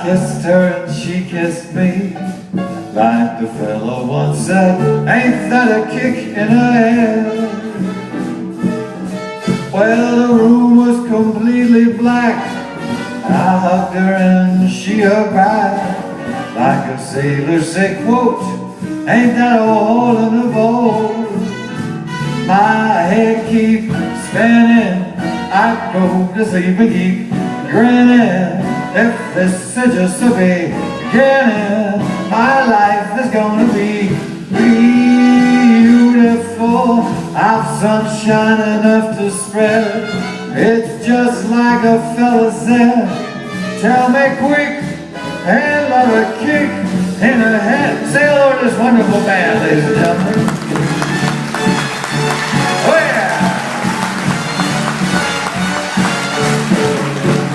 kissed her and she kissed me, like the fellow once said, ain't that a kick in the head? Well, the room was completely black. I hugged her and she hugged back, like a sailor said, quote, ain't that a hole in the boat? My head keeps spinning, I go to sleep and keep grinning. If this is just the beginning, my life is gonna be beautiful. I've sunshine enough to spread. It's just like a fella said, tell me quick and let a kick in the head. Say hello to this wonderful band, ladies and gentlemen. Oh yeah!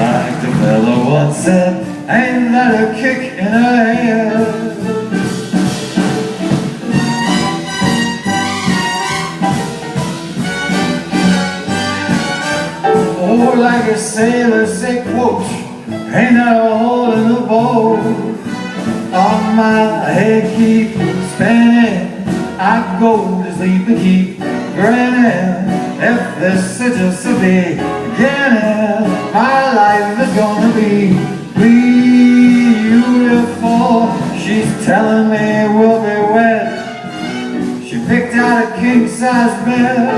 Like the fella once said, ain't that a kick in the head? Oh, like a sailor said, quote, ain't that a hole in the boat? On my head keep spinning, I go to sleep and keep grinning. If this is just the beginning, my life is gonna be beautiful. She's telling me we'll be wed. She picked out a king-size bed.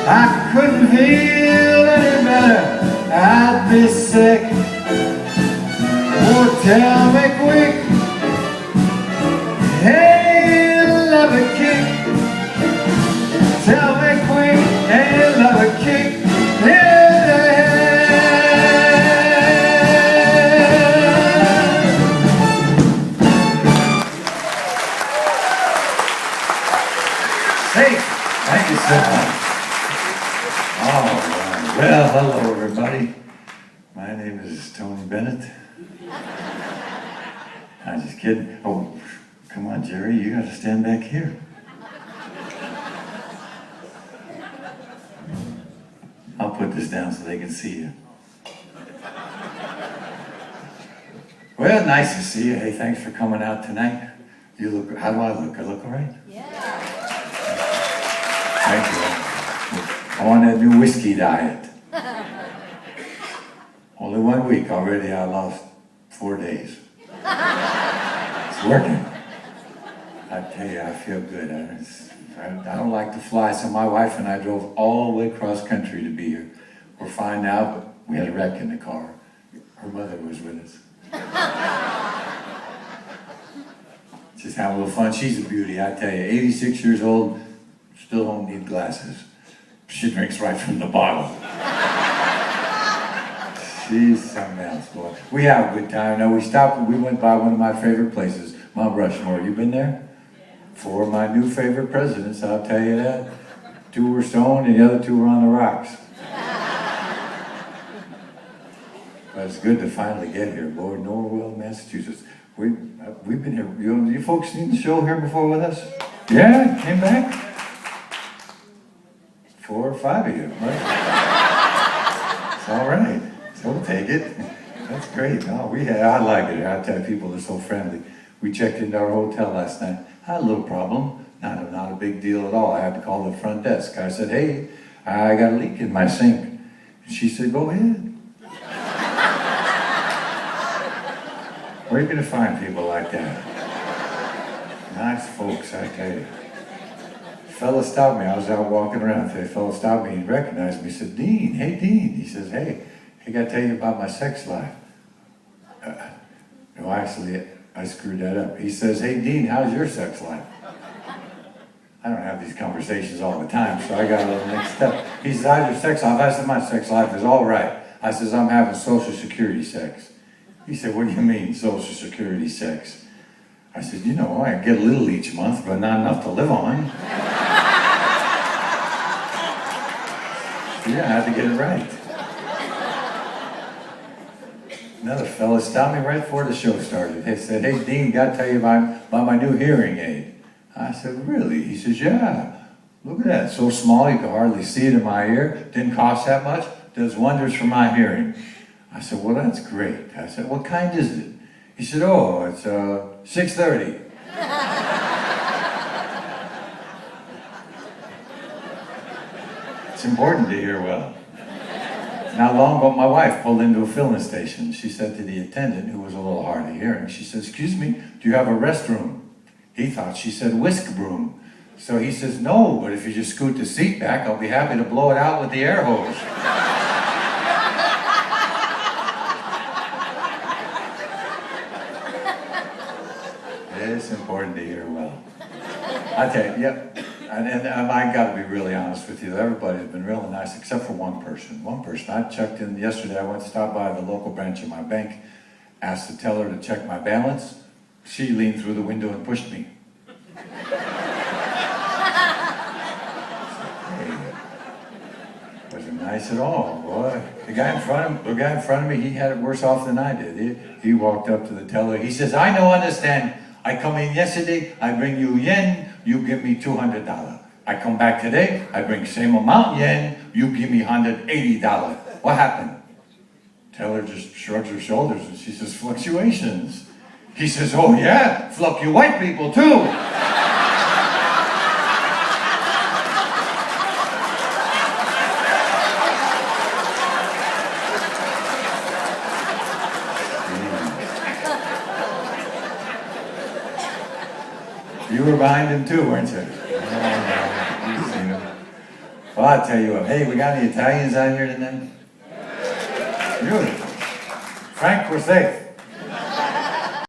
I couldn't feel any better. I'd be sick. Oh, tell me quick. Hey, love a kick. Tell me quick. Hey, love a kick. In the head. Hey, thank you so much. All right. Well, hello everybody. My name is Tony Bennett. I'm just kidding. Oh, come on, Jerry, you got to stand back here. I'll put this down so they can see you. Well, nice to see you. Hey, thanks for coming out tonight. You look, how do I look? I look all right? Yeah. Thank you. I'm on that new whiskey diet. Only 1 week already, I lost 4 days. It's working. I tell you, I feel good. I don't like to fly, so my wife and I drove all the way across country to be here. We're fine now, but we had a wreck in the car. Her mother was with us. Just having a little fun. She's a beauty, I tell you. 86 years old, still don't need glasses. She drinks right from the bottle. She's something else, boy. We have a good time. Now we stopped and we went by one of my favorite places, Mount Rushmore. You been there? 4 of my new favorite presidents, I'll tell you that. 2 were stoned and the other 2 were on the rocks. But it's good to finally get here, boy. Norwell, Massachusetts. We've been here. You folks seen the show here before with us? Yeah, came back. 4 or 5 of you, right? It's all right. So we'll take it. That's great. Oh, I like it. I tell you, people are so friendly. We checked into our hotel last night. I had a little problem. Not a big deal at all. I had to call the front desk. I said, hey, I got a leak in my sink. And she said, go ahead. Where are you going to find people like that? Nice folks, I tell you. A fella stopped me. I was out walking around. A fella stopped me. He recognized me. He said, Dean. Hey, Dean. He says, hey, I got to tell you about my sex life. No, actually, I screwed that up. He says, hey, Dean, how's your sex life? I don't have these conversations all the time, so I got a little mixed up. He says, how's your sex life? I said, my sex life is all right. I says, I'm having Social Security sex. He said, what do you mean, Social Security sex? I said, you know, I get a little each month, but not enough to live on. Yeah, I had to get it right. Another fella stopped me right before the show started. He said, hey, Dean, got to tell you about my new hearing aid. I said, really? He says, yeah. Look at that. So small you can hardly see it in my ear. Didn't cost that much. Does wonders for my hearing. I said, well, that's great. I said, what kind is it? He said, oh, it's 6:30. It's important to hear well. Not long ago, my wife pulled into a filling station. She said to the attendant, who was a little hard of hearing, she said, excuse me, do you have a restroom? He thought she said whisk broom. So he says, no, but if you just scoot the seat back, I'll be happy to blow it out with the air hose. It's important to hear well. I tell you, yep. And I got to be really honest with you. Everybody's been really nice, except for one person. One person. I checked in yesterday. I went to stop by the local branch of my bank, asked the teller to check my balance. She leaned through the window and pushed me. Wasn't nice at all, boy. The guy in front of me, he had it worse off than I did. He walked up to the teller. He says, I no understand. I come in yesterday, I bring you yen, you give me $200. I come back today, I bring same amount yen, you give me $180. What happened? Teller just shrugs her shoulders and she says, fluctuations. He says, oh yeah, white people too. You were behind him too, weren't you? Oh, you've seen him. Well, I'll tell you what. Hey, we got any Italians out here tonight? Beautiful. Frank, we're safe.